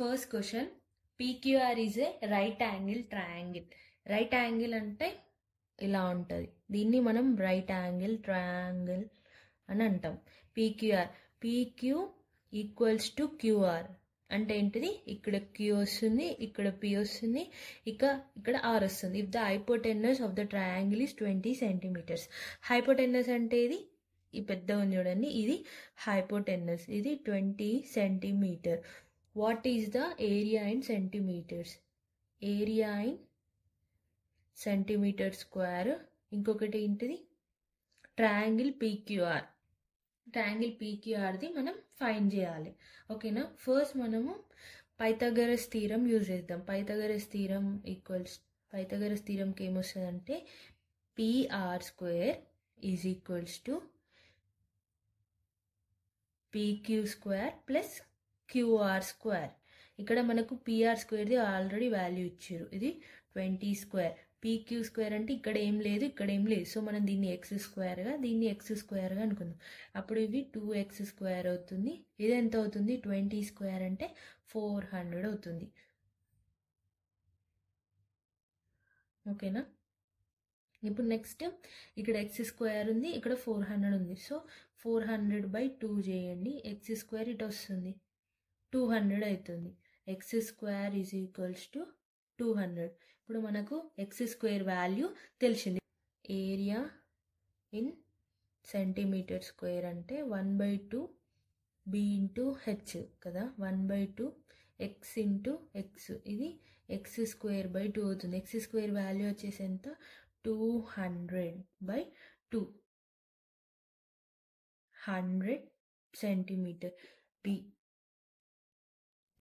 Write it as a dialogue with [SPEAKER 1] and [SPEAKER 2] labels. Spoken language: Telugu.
[SPEAKER 1] First question, PQR is a right angle triangle. Right angle అంటే ఇలా ఉంటుంది, దీన్ని మనం రైట్ యాంగిల్ ట్రయాంగిల్ అని అంటాం. PQ ఈక్వల్స్ టు QR అంటే ఏంటిది, ఇక్కడ Q వస్తుంది, ఇక్కడ P వస్తుంది, ఇక్కడ R వస్తుంది. If the hypotenuse of the triangle is 20 centimetres. Hypotenuse అంటే ఇది ఈ పెద్ద ఉంది చూడండి, ఇది హైపోటెన్నస్, ఇది 20 centimetre. What is the area in centimetres? Area in centimetre square. ఇంకొకటి ఏంటిది, ట్రయాంగిల్ PQR. ట్రయాంగిల్ PQRది మనం ఫైండ్ చేయాలి. ఓకేనా. ఫస్ట్ మనము పైథాగరస్ థీరం యూజ్ చేద్దాం. పైథాగరస్ థీరంకి ఏమొస్తుందంటే PR² is equals to PQ² plus QR². ఇక్కడ మనకు PR²ది ఆల్రెడీ వాల్యూ ఇచ్చారు, ఇది 20². PQ² అంటే ఇక్కడ ఏం లేదు, ఇక్కడ ఏం లేదు, సో మనం దీన్ని x²గా దీన్ని x² అనుకుందాం. అప్పుడు ఇది 2x² అవుతుంది. ఇది ఎంత అవుతుంది, 20² అంటే 400 అవుతుంది. ఓకేనా. ఇప్పుడు నెక్స్ట్ ఇక్కడ x² ఉంది, ఇక్కడ 400 ఉంది, సో 400/2 చేయండి. x² ఇటు వస్తుంది, 200 అవుతుంది. x² is equals to 200. ఇప్పుడు మనకు x² వాల్యూ తెలిసింది. ఏరియా ఇన్ సెంటీమీటర్ స్క్వేర్ అంటే 1/2 b ఇంటూ h కదా, 1/2 x ఇంటూ x, ఇది x²/2 అవుతుంది. x² వాల్యూ వచ్చేసి ఎంత, 200/2, 100 సెంటీమీటర్.